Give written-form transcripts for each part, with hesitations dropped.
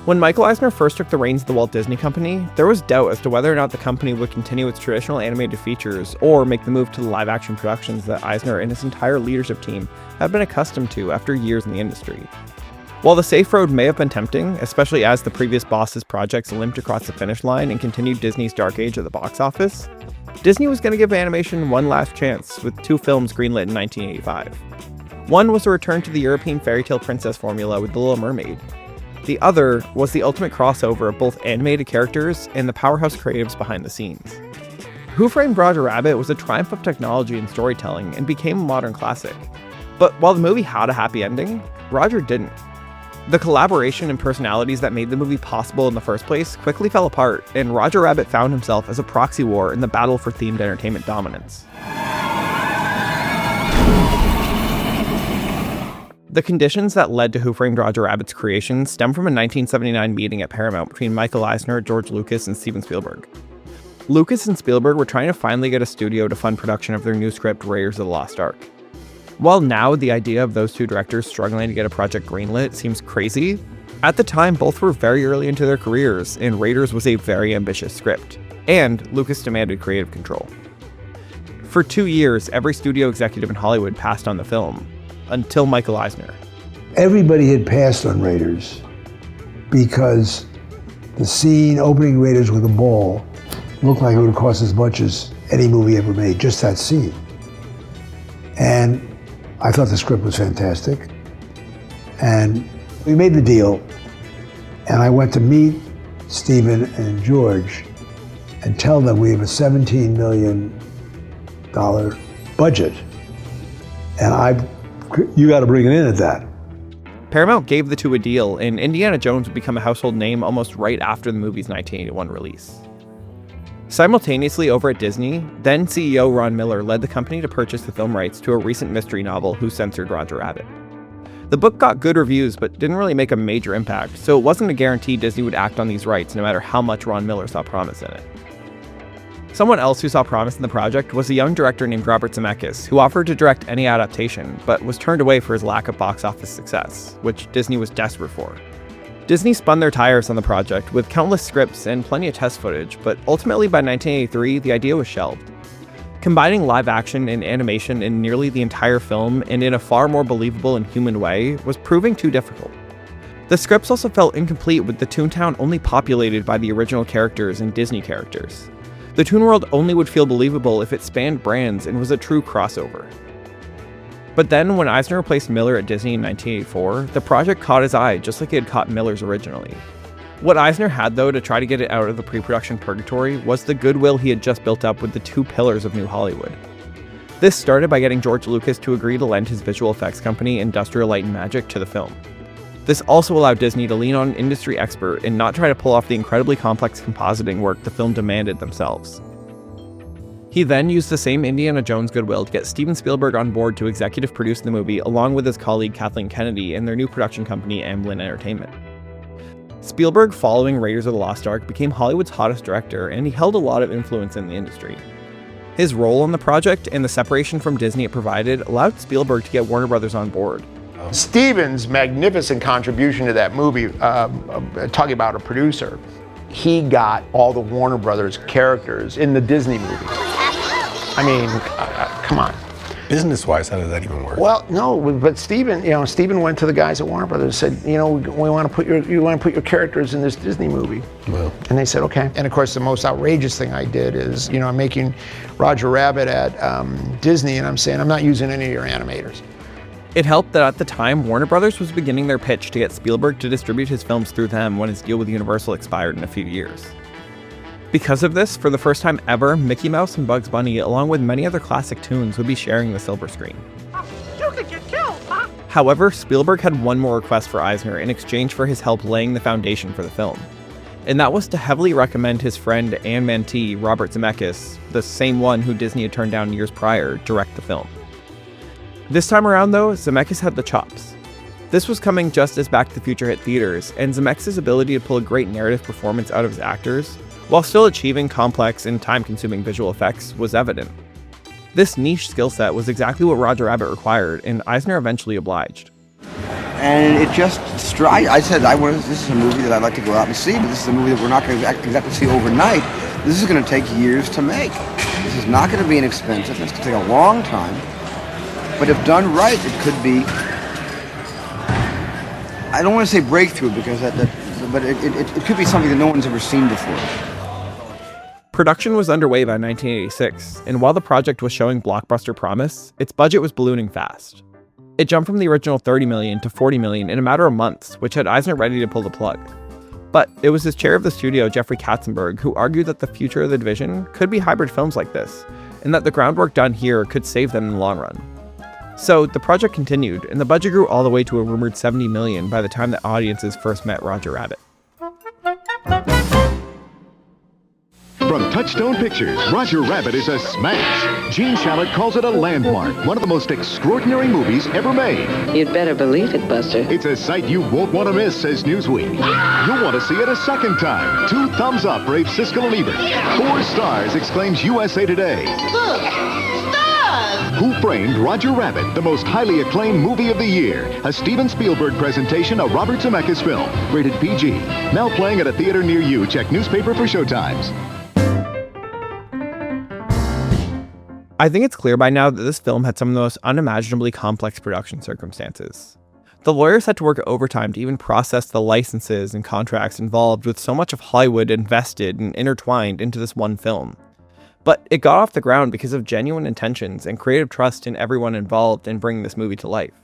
When Michael Eisner first took the reins of the Walt Disney Company, there was doubt as to whether or not the company would continue its traditional animated features or make the move to the live-action productions that Eisner and his entire leadership team had been accustomed to after years in the industry. While the safe road may have been tempting, especially as the previous boss's projects limped across the finish line and continued Disney's dark age at the box office, Disney was going to give animation one last chance with 2 films greenlit in 1985. One was a return to the European fairy tale princess formula with The Little Mermaid. The other was the ultimate crossover of both animated characters and the powerhouse creatives behind the scenes. Who Framed Roger Rabbit was a triumph of technology and storytelling and became a modern classic. But while the movie had a happy ending, Roger didn't. The collaboration and personalities that made the movie possible in the first place quickly fell apart, and Roger Rabbit found himself as a proxy war in the battle for themed entertainment dominance. The conditions that led to Who Framed Roger Rabbit's creation stem from a 1979 meeting at Paramount between Michael Eisner, George Lucas, and Steven Spielberg. Lucas and Spielberg were trying to finally get a studio to fund production of their new script, Raiders of the Lost Ark. While now the idea of those two directors struggling to get a project greenlit seems crazy, at the time both were very early into their careers, and Raiders was a very ambitious script, and Lucas demanded creative control. For 2 years, every studio executive in Hollywood passed on the film, until Michael Eisner. Everybody had passed on Raiders because the scene opening Raiders with a ball looked like it would have cost as much as any movie ever made, just that scene. And I thought the script was fantastic. And we made the deal, and I went to meet Steven and George and tell them we have a $17 million budget, and you got to bring it in at that. Paramount gave the two a deal, and Indiana Jones would become a household name almost right after the movie's 1981 release. Simultaneously over at Disney, then CEO Ron Miller led the company to purchase the film rights to a recent mystery novel, Who Censored Roger Rabbit. The book got good reviews, but didn't really make a major impact, so it wasn't a guarantee Disney would act on these rights no matter how much Ron Miller saw promise in it. Someone else who saw promise in the project was a young director named Robert Zemeckis, who offered to direct any adaptation, but was turned away for his lack of box office success, which Disney was desperate for. Disney spun their tires on the project with countless scripts and plenty of test footage, but ultimately by 1983, the idea was shelved. Combining live action and animation in nearly the entire film and in a far more believable and human way was proving too difficult. The scripts also felt incomplete with the Toontown only populated by the original characters and Disney characters. The Toon World only would feel believable if it spanned brands and was a true crossover. But then, when Eisner replaced Miller at Disney in 1984, the project caught his eye just like it had caught Miller's originally. What Eisner had, though, to try to get it out of the pre-production purgatory was the goodwill he had just built up with the two pillars of New Hollywood. This started by getting George Lucas to agree to lend his visual effects company, Industrial Light and Magic, to the film. This also allowed Disney to lean on an industry expert and not try to pull off the incredibly complex compositing work the film demanded themselves. He then used the same Indiana Jones goodwill to get Steven Spielberg on board to executive produce the movie along with his colleague Kathleen Kennedy and their new production company Amblin Entertainment. Spielberg, following Raiders of the Lost Ark, became Hollywood's hottest director, and he held a lot of influence in the industry. His role on the project and the separation from Disney it provided allowed Spielberg to get Warner Brothers on board. Steven's magnificent contribution to that movie, talking about a producer, he got all the Warner Brothers characters in the Disney movie. I mean, come on. Business-wise, how does that even work? Well, no, but Steven went to the guys at Warner Brothers and said, we want to put your characters in this Disney movie. Well. And they said, okay. And of course, the most outrageous thing I did is, I'm making Roger Rabbit at Disney, and I'm saying, I'm not using any of your animators. It helped that at the time, Warner Brothers was beginning their pitch to get Spielberg to distribute his films through them when his deal with Universal expired in a few years. Because of this, for the first time ever, Mickey Mouse and Bugs Bunny, along with many other classic tunes, would be sharing the silver screen. You could get killed, huh? However, Spielberg had one more request for Eisner in exchange for his help laying the foundation for the film. And that was to heavily recommend his friend and mentee, Robert Zemeckis, the same one who Disney had turned down years prior, direct the film. This time around, though, Zemeckis had the chops. This was coming just as Back to the Future hit theaters, and Zemeckis' ability to pull a great narrative performance out of his actors, while still achieving complex and time-consuming visual effects, was evident. This niche skill set was exactly what Roger Rabbit required, and Eisner eventually obliged. And it just I said, this is a movie that I'd like to go out and see, but this is a movie that we're not going to exactly see overnight. This is going to take years to make. This is not going to be inexpensive. It's going to take a long time. But if done right, it could be, I don't want to say breakthrough, because but it could be something that no one's ever seen before. Production was underway by 1986, and while the project was showing blockbuster promise, its budget was ballooning fast. It jumped from the original $30 million to $40 million in a matter of months, which had Eisner ready to pull the plug. But it was his chair of the studio, Jeffrey Katzenberg, who argued that the future of the division could be hybrid films like this, and that the groundwork done here could save them in the long run. So the project continued, and the budget grew all the way to a rumored $70 million by the time that audiences first met Roger Rabbit. From Touchstone Pictures, Roger Rabbit is a smash. Gene Shalit calls it a landmark, one of the most extraordinary movies ever made. You'd better believe it, Buster. It's a sight you won't want to miss, says Newsweek. You'll want to see it a second time. 2 thumbs up rave Siskel and Ebert. 4 stars exclaims USA Today. Look, stars! Who Framed Roger Rabbit, the most highly acclaimed movie of the year. A Steven Spielberg presentation, a Robert Zemeckis film. Rated PG. Now playing at a theater near you. Check newspaper for showtimes. I think it's clear by now that this film had some of the most unimaginably complex production circumstances. The lawyers had to work overtime to even process the licenses and contracts involved with so much of Hollywood invested and intertwined into this one film. But it got off the ground because of genuine intentions and creative trust in everyone involved in bringing this movie to life.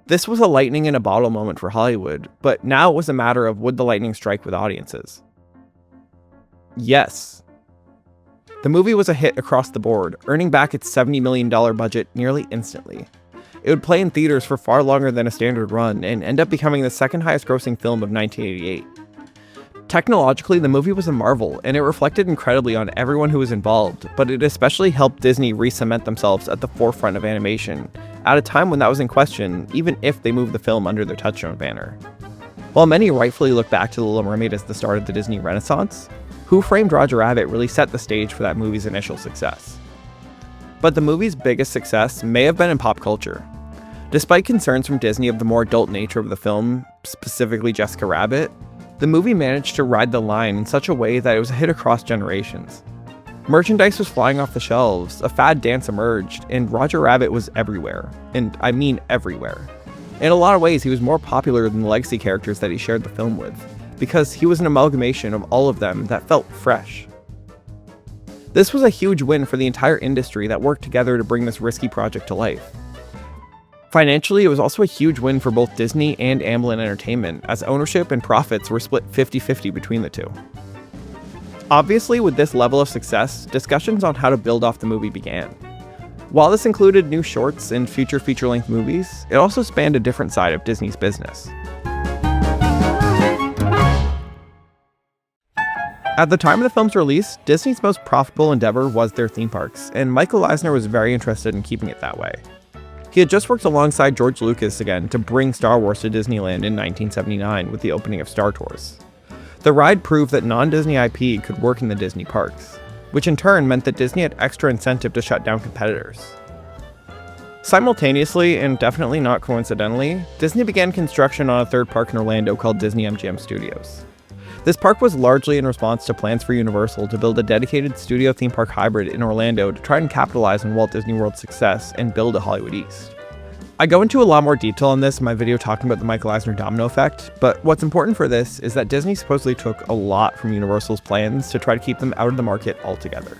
This was a lightning in a bottle moment for Hollywood, but now it was a matter of would the lightning strike with audiences? Yes. The movie was a hit across the board, earning back its $70 million budget nearly instantly. It would play in theaters for far longer than a standard run and end up becoming the second highest grossing film of 1988. Technologically, the movie was a marvel, and it reflected incredibly on everyone who was involved, but it especially helped Disney re-cement themselves at the forefront of animation, at a time when that was in question, even if they moved the film under their Touchstone banner. While many rightfully look back to The Little Mermaid as the start of the Disney Renaissance, Who Framed Roger Rabbit really set the stage for that movie's initial success. But the movie's biggest success may have been in pop culture. Despite concerns from Disney of the more adult nature of the film, specifically Jessica Rabbit, the movie managed to ride the line in such a way that it was a hit across generations. Merchandise was flying off the shelves, a fad dance emerged, and Roger Rabbit was everywhere. And I mean everywhere. In a lot of ways, he was more popular than the legacy characters that he shared the film with, because he was an amalgamation of all of them that felt fresh. This was a huge win for the entire industry that worked together to bring this risky project to life. Financially, it was also a huge win for both Disney and Amblin Entertainment, as ownership and profits were split 50-50 between the two. Obviously, with this level of success, discussions on how to build off the movie began. While this included new shorts and future feature-length movies, it also spanned a different side of Disney's business. At the time of the film's release, Disney's most profitable endeavor was their theme parks, and Michael Eisner was very interested in keeping it that way. He had just worked alongside George Lucas again to bring Star Wars to Disneyland in 1979 with the opening of Star Tours. The ride proved that non-Disney IP could work in the Disney parks, which in turn meant that Disney had extra incentive to shut down competitors. Simultaneously, and definitely not coincidentally, Disney began construction on a third park in Orlando called Disney MGM Studios. This park was largely in response to plans for Universal to build a dedicated studio theme park hybrid in Orlando to try and capitalize on Walt Disney World's success and build a Hollywood East. I go into a lot more detail on this in my video talking about the Michael Eisner domino effect, but what's important for this is that Disney supposedly took a lot from Universal's plans to try to keep them out of the market altogether.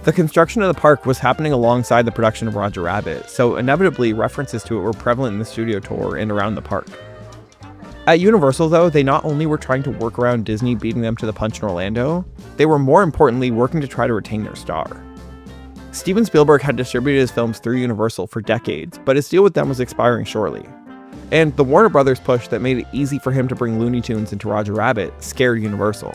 The construction of the park was happening alongside the production of Roger Rabbit, so inevitably references to it were prevalent in the studio tour and around the park. At Universal, though, they not only were trying to work around Disney beating them to the punch in Orlando, they were more importantly working to try to retain their star. Steven Spielberg had distributed his films through Universal for decades, but his deal with them was expiring shortly. And the Warner Brothers push that made it easy for him to bring Looney Tunes into Roger Rabbit scared Universal.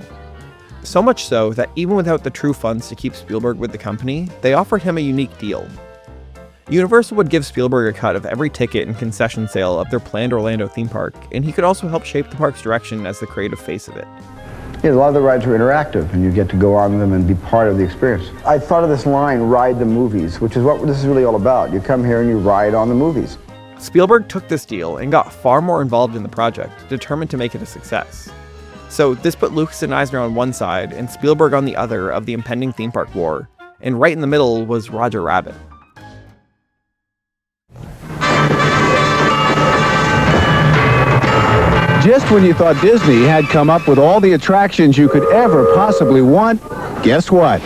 So much so that even without the true funds to keep Spielberg with the company, they offered him a unique deal. Universal would give Spielberg a cut of every ticket and concession sale of their planned Orlando theme park, and he could also help shape the park's direction as the creative face of it. Yeah, a lot of the rides are interactive, and you get to go on them and be part of the experience. I thought of this line, ride the movies, which is what this is really all about. You come here and you ride on the movies. Spielberg took this deal and got far more involved in the project, determined to make it a success. So this put Lucas and Eisner on one side and Spielberg on the other of the impending theme park war, and right in the middle was Roger Rabbit. Just when you thought Disney had come up with all the attractions you could ever possibly want, guess what?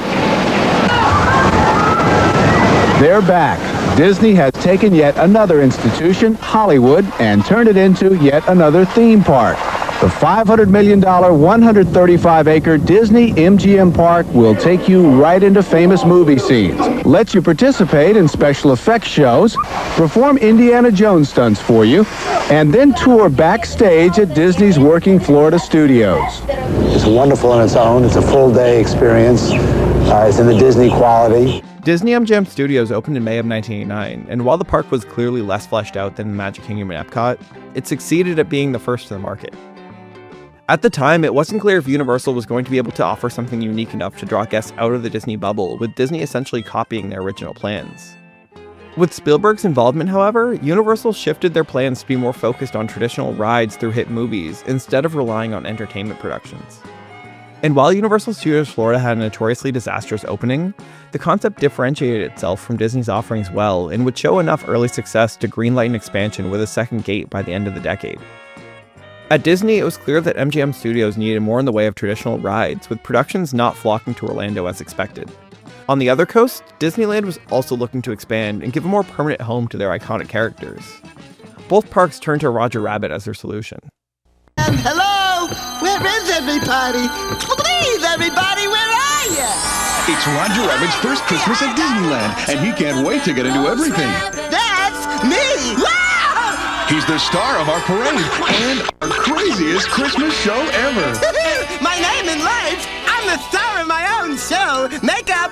They're back. Disney has taken yet another institution, Hollywood, and turned it into yet another theme park. The $500 million, 135-acre Disney MGM Park will take you right into famous movie scenes, lets you participate in special effects shows, perform Indiana Jones stunts for you, and then tour backstage at Disney's working Florida studios. It's wonderful on its own. It's a full-day experience. It's in the Disney quality. Disney MGM Studios opened in May of 1989, and while the park was clearly less fleshed out than the Magic Kingdom and Epcot, it succeeded at being the first to the market. At the time, it wasn't clear if Universal was going to be able to offer something unique enough to draw guests out of the Disney bubble, with Disney essentially copying their original plans. With Spielberg's involvement, however, Universal shifted their plans to be more focused on traditional rides through hit movies instead of relying on entertainment productions. And while Universal Studios Florida had a notoriously disastrous opening, the concept differentiated itself from Disney's offerings well and would show enough early success to greenlight an expansion with a second gate by the end of the decade. At Disney, it was clear that MGM Studios needed more in the way of traditional rides, with productions not flocking to Orlando as expected. On the other coast, Disneyland was also looking to expand and give a more permanent home to their iconic characters. Both parks turned to Roger Rabbit as their solution. Hello? Where is everybody? Please, everybody, where are you? It's Roger Rabbit's first Christmas at Disneyland, and he can't wait to get into everything. That's me! Wow! He's the star of our parade and our craziest Christmas show ever. My name in lights, I'm the star of my own show. Makeup!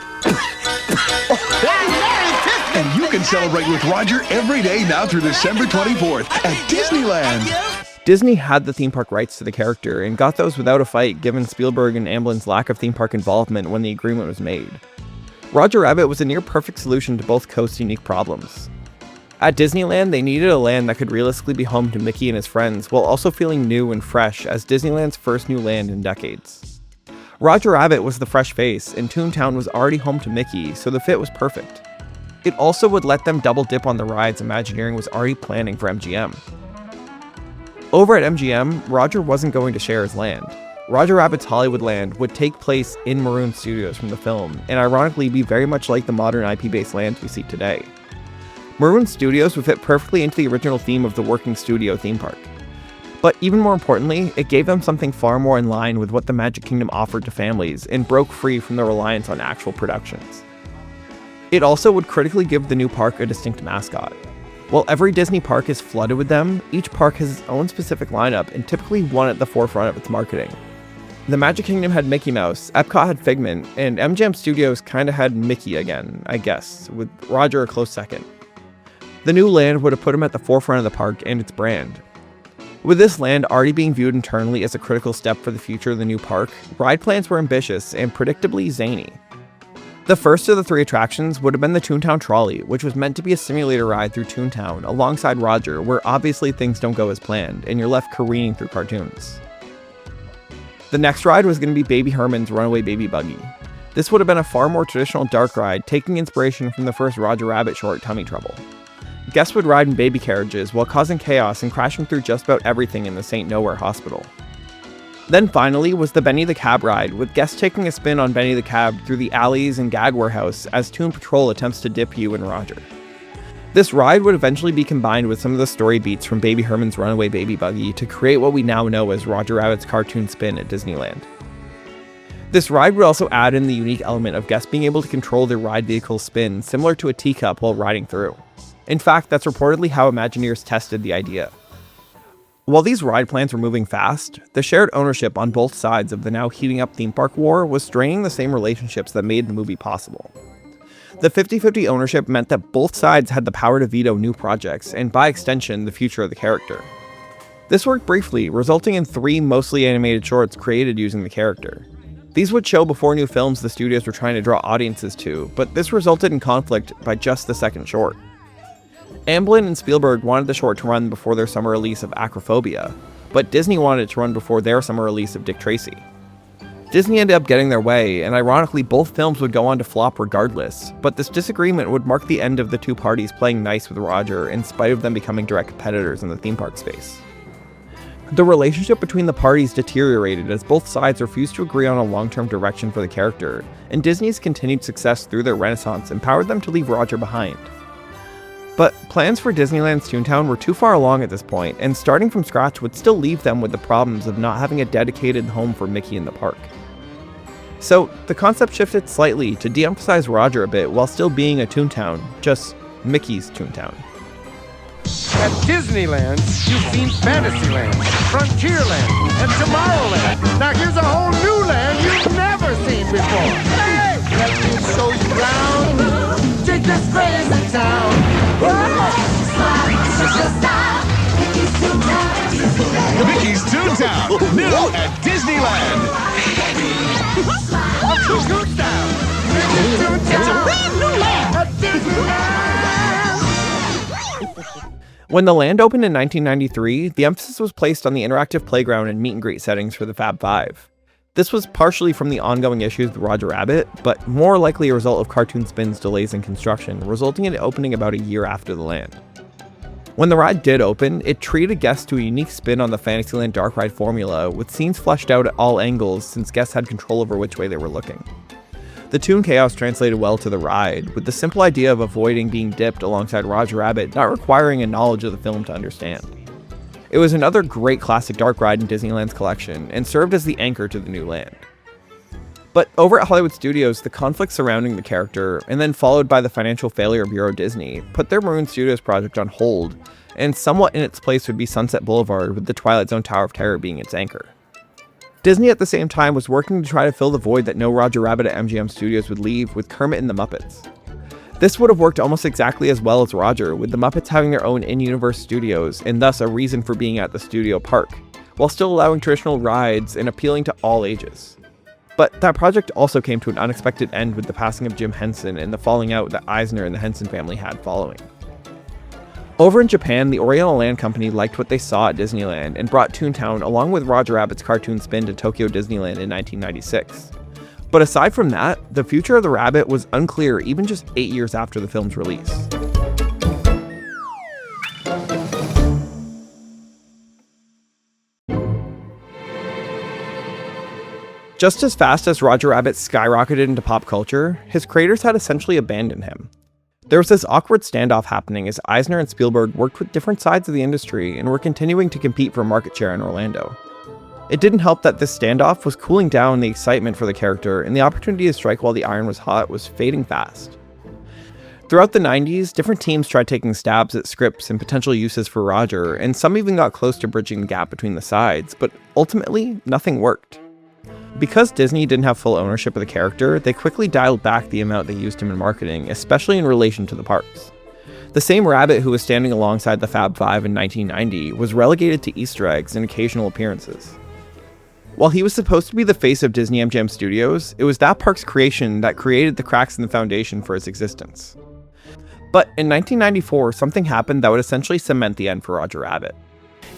And you can celebrate with Roger every day now through December 24th at Disneyland. Disney had the theme park rights to the character and got those without a fight given Spielberg and Amblin's lack of theme park involvement when the agreement was made. Roger Rabbit was a near-perfect solution to both coasts' unique problems. At Disneyland, they needed a land that could realistically be home to Mickey and his friends while also feeling new and fresh as Disneyland's first new land in decades. Roger Rabbit was the fresh face, and Toontown was already home to Mickey, so the fit was perfect. It also would let them double dip on the rides Imagineering was already planning for MGM. Over at MGM, Roger wasn't going to share his land. Roger Rabbit's Hollywood Land would take place in Maroon Studios from the film, and ironically be very much like the modern IP-based lands we see today. Maroon Studios would fit perfectly into the original theme of the working studio theme park. But even more importantly, it gave them something far more in line with what the Magic Kingdom offered to families and broke free from the reliance on actual productions. It also would critically give the new park a distinct mascot. While every Disney park is flooded with them, each park has its own specific lineup and typically one at the forefront of its marketing. The Magic Kingdom had Mickey Mouse, Epcot had Figment, and MGM Studios kinda had Mickey again, I guess, with Roger a close second. The new land would have put him at the forefront of the park and its brand. With this land already being viewed internally as a critical step for the future of the new park, ride plans were ambitious and predictably zany. The first of the three attractions would have been the Toontown Trolley, which was meant to be a simulator ride through Toontown alongside Roger, where obviously things don't go as planned and you're left careening through cartoons. The next ride was going to be Baby Herman's Runaway Baby Buggy. This would have been a far more traditional dark ride, taking inspiration from the first Roger Rabbit short, Tummy Trouble. Guests would ride in baby carriages while causing chaos and crashing through just about everything in the St. Nowhere Hospital. Then finally was the Benny the Cab ride, with guests taking a spin on Benny the Cab through the alleys and gag warehouse as Toon Patrol attempts to dip you and Roger. This ride would eventually be combined with some of the story beats from Baby Herman's Runaway Baby Buggy to create what we now know as Roger Rabbit's cartoon spin at Disneyland. This ride would also add in the unique element of guests being able to control their ride vehicle's spin, similar to a teacup while riding through. In fact, that's reportedly how Imagineers tested the idea. While these ride plans were moving fast, the shared ownership on both sides of the now heating up theme park war was straining the same relationships that made the movie possible. The 50-50 ownership meant that both sides had the power to veto new projects, and by extension, the future of the character. This worked briefly, resulting in 3 mostly animated shorts created using the character. These would show before new films the studios were trying to draw audiences to, but this resulted in conflict by just the second short. Amblin and Spielberg wanted the short to run before their summer release of Acrophobia, but Disney wanted it to run before their summer release of Dick Tracy. Disney ended up getting their way, and ironically both films would go on to flop regardless, but this disagreement would mark the end of the two parties playing nice with Roger in spite of them becoming direct competitors in the theme park space. The relationship between the parties deteriorated as both sides refused to agree on a long-term direction for the character, and Disney's continued success through their renaissance empowered them to leave Roger behind. But plans for Disneyland's Toontown were too far along at this point, and starting from scratch would still leave them with the problems of not having a dedicated home for Mickey in the park. So the concept shifted slightly to de-emphasize Roger a bit while still being a Toontown, just Mickey's Toontown. At Disneyland, you've seen Fantasyland, Frontierland, and Tomorrowland. Now here's a whole new land you've never seen before. Hey! Let me show you round. Take this crazy town. Mickey's Toontown, new at Disneyland. It's a brand new land at Disneyland. When the land opened in 1993, the emphasis was placed on the interactive playground and meet and greet settings for the Fab Five. This was partially from the ongoing issues with Roger Rabbit, but more likely a result of Cartoon Spin's delays in construction, resulting in it opening about a year after the land. When the ride did open, it treated guests to a unique spin on the Fantasyland Dark Ride formula, with scenes fleshed out at all angles since guests had control over which way they were looking. The Toon Chaos translated well to the ride, with the simple idea of avoiding being dipped alongside Roger Rabbit not requiring a knowledge of the film to understand. It was another great classic dark ride in Disneyland's collection, and served as the anchor to the new land. But over at Hollywood Studios, the conflict surrounding the character, and then followed by the financial failure of Euro Disney, put their Maroon Studios project on hold, and somewhat in its place would be Sunset Boulevard, with the Twilight Zone Tower of Terror being its anchor. Disney at the same time was working to try to fill the void that no Roger Rabbit at MGM Studios would leave with Kermit and the Muppets. This would have worked almost exactly as well as Roger, with the Muppets having their own in-universe studios, and thus a reason for being at the studio park, while still allowing traditional rides and appealing to all ages. But that project also came to an unexpected end with the passing of Jim Henson and the falling out that Eisner and the Henson family had following. Over in Japan, the Oriental Land Company liked what they saw at Disneyland and brought Toontown along with Roger Rabbit's Cartoon Spin to Tokyo Disneyland in 1996. But aside from that, the future of the Rabbit was unclear even just 8 years after the film's release. Just as fast as Roger Rabbit skyrocketed into pop culture, his creators had essentially abandoned him. There was this awkward standoff happening as Eisner and Spielberg worked with different sides of the industry and were continuing to compete for market share in Orlando. It didn't help that this standoff was cooling down the excitement for the character, and the opportunity to strike while the iron was hot was fading fast. Throughout the 90s, different teams tried taking stabs at scripts and potential uses for Roger, and some even got close to bridging the gap between the sides, but ultimately, nothing worked. Because Disney didn't have full ownership of the character, they quickly dialed back the amount they used him in marketing, especially in relation to the parks. The same Rabbit who was standing alongside the Fab Five in 1990 was relegated to Easter eggs and occasional appearances. While he was supposed to be the face of Disney MGM Studios, it was that park's creation that created the cracks in the foundation for its existence. But in 1994, something happened that would essentially cement the end for Roger Rabbit.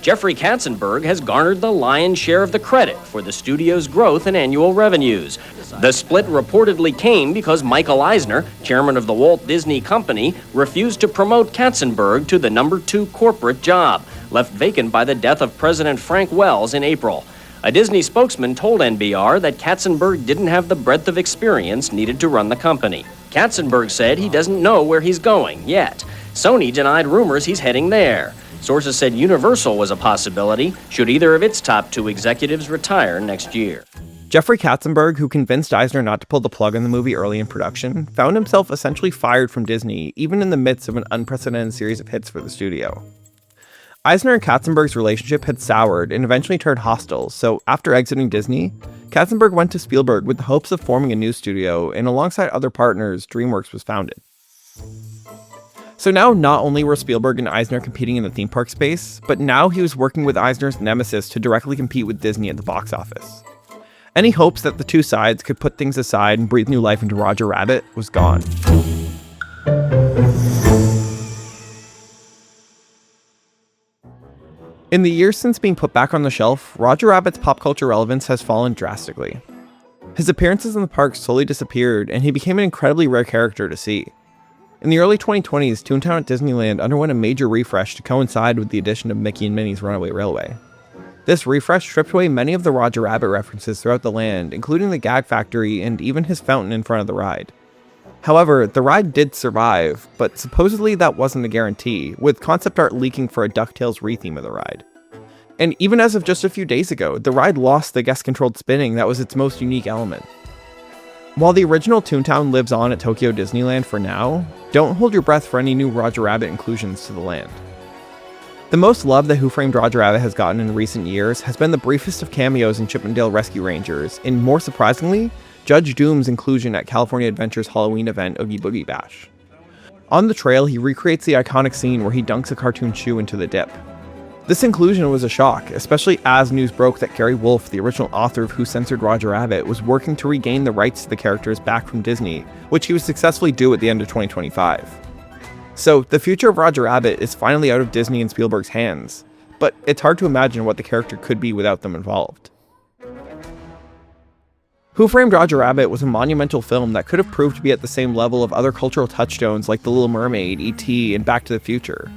Jeffrey Katzenberg has garnered the lion's share of the credit for the studio's growth in annual revenues. The split reportedly came because Michael Eisner, chairman of the Walt Disney Company, refused to promote Katzenberg to the #2 corporate job, left vacant by the death of President Frank Wells in April. A Disney spokesman told NBR that Katzenberg didn't have the breadth of experience needed to run the company. Katzenberg said he doesn't know where he's going yet. Sony denied rumors he's heading there. Sources said Universal was a possibility should either of its top 2 executives retire next year. Jeffrey Katzenberg, who convinced Eisner not to pull the plug on the movie early in production, found himself essentially fired from Disney, even in the midst of an unprecedented series of hits for the studio. Eisner and Katzenberg's relationship had soured and eventually turned hostile, so after exiting Disney, Katzenberg went to Spielberg with the hopes of forming a new studio, and alongside other partners, DreamWorks was founded. So now not only were Spielberg and Eisner competing in the theme park space, but now he was working with Eisner's nemesis to directly compete with Disney at the box office. Any hopes that the two sides could put things aside and breathe new life into Roger Rabbit was gone. In the years since being put back on the shelf, Roger Rabbit's pop culture relevance has fallen drastically. His appearances in the park slowly disappeared, and he became an incredibly rare character to see. In the early 2020s, Toontown at Disneyland underwent a major refresh to coincide with the addition of Mickey and Minnie's Runaway Railway. This refresh stripped away many of the Roger Rabbit references throughout the land, including the gag factory and even his fountain in front of the ride. However, the ride did survive, but supposedly that wasn't a guarantee, with concept art leaking for a DuckTales retheme of the ride. And even as of just a few days ago, the ride lost the guest-controlled spinning that was its most unique element. While the original Toontown lives on at Tokyo Disneyland for now, don't hold your breath for any new Roger Rabbit inclusions to the land. The most love that Who Framed Roger Rabbit has gotten in recent years has been the briefest of cameos in Chip 'n Dale Rescue Rangers, and more surprisingly, Judge Doom's inclusion at California Adventure's Halloween event Oogie Boogie Bash. On the trail, he recreates the iconic scene where he dunks a cartoon shoe into the dip. This inclusion was a shock, especially as news broke that Gary Wolfe, the original author of Who Censored Roger Rabbit, was working to regain the rights to the characters back from Disney, which he would successfully do at the end of 2025. So, the future of Roger Rabbit is finally out of Disney and Spielberg's hands, but it's hard to imagine what the character could be without them involved. Who Framed Roger Rabbit was a monumental film that could have proved to be at the same level of other cultural touchstones like The Little Mermaid, E.T., and Back to the Future.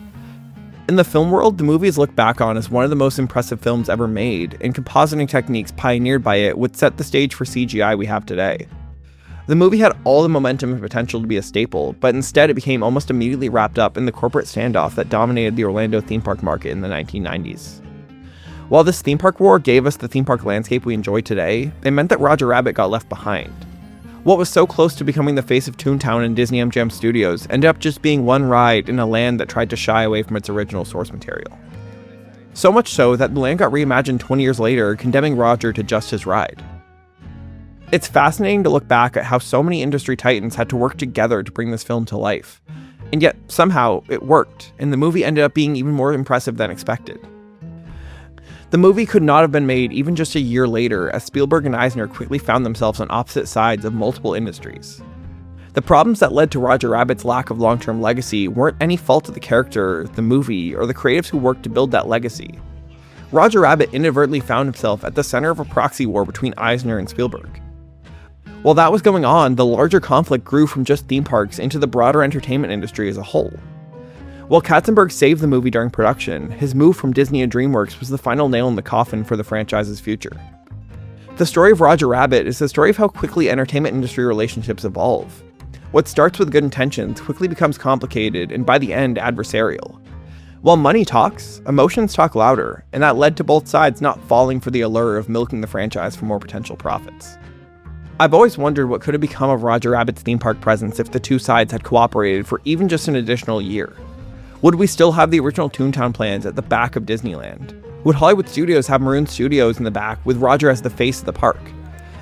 In the film world, the movie is looked back on as one of the most impressive films ever made, and compositing techniques pioneered by it would set the stage for CGI we have today. The movie had all the momentum and potential to be a staple, but instead it became almost immediately wrapped up in the corporate standoff that dominated the Orlando theme park market in the 1990s. While this theme park war gave us the theme park landscape we enjoy today, it meant that Roger Rabbit got left behind. What was so close to becoming the face of Toontown and Disney MGM Studios ended up just being one ride in a land that tried to shy away from its original source material. So much so that the land got reimagined 20 years later, condemning Roger to just his ride. It's fascinating to look back at how so many industry titans had to work together to bring this film to life. And yet, somehow, it worked, and the movie ended up being even more impressive than expected. The movie could not have been made even just a year later, as Spielberg and Eisner quickly found themselves on opposite sides of multiple industries. The problems that led to Roger Rabbit's lack of long-term legacy weren't any fault of the character, the movie, or the creatives who worked to build that legacy. Roger Rabbit inadvertently found himself at the center of a proxy war between Eisner and Spielberg. While that was going on, the larger conflict grew from just theme parks into the broader entertainment industry as a whole. While Katzenberg saved the movie during production, his move from Disney and DreamWorks was the final nail in the coffin for the franchise's future. The story of Roger Rabbit is the story of how quickly entertainment industry relationships evolve. What starts with good intentions quickly becomes complicated and by the end adversarial. While money talks, emotions talk louder, and that led to both sides not falling for the allure of milking the franchise for more potential profits. I've always wondered what could have become of Roger Rabbit's theme park presence if the two sides had cooperated for even just an additional year. Would we still have the original Toontown plans at the back of Disneyland? Would Hollywood Studios have Maroon Studios in the back with Roger as the face of the park?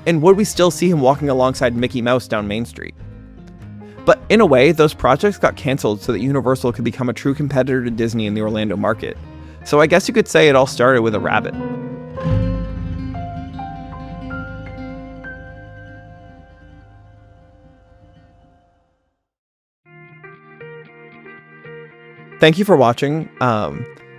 And would we still see him walking alongside Mickey Mouse down Main Street? But in a way, those projects got cancelled so that Universal could become a true competitor to Disney in the Orlando market. So I guess you could say it all started with a rabbit. Thank you for watching.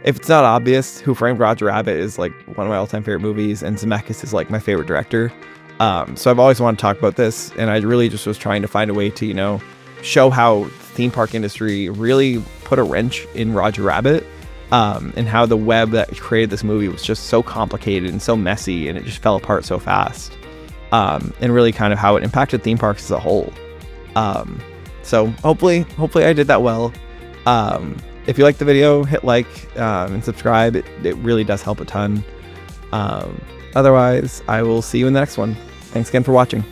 If it's not obvious, Who Framed Roger Rabbit is like one of my all-time favorite movies, and Zemeckis is like my favorite director. So I've always wanted to talk about this, and I really just was trying to find a way to, show how the theme park industry really put a wrench in Roger Rabbit, and how the web that created this movie was just so complicated and so messy, and it just fell apart so fast. And really kind of how it impacted theme parks as a whole. So hopefully I did that well. If you like the video, hit like and subscribe. It really does help a ton. Otherwise, I will see you in the next one. Thanks again for watching.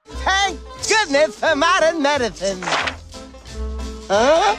Thank goodness for modern medicine. Huh?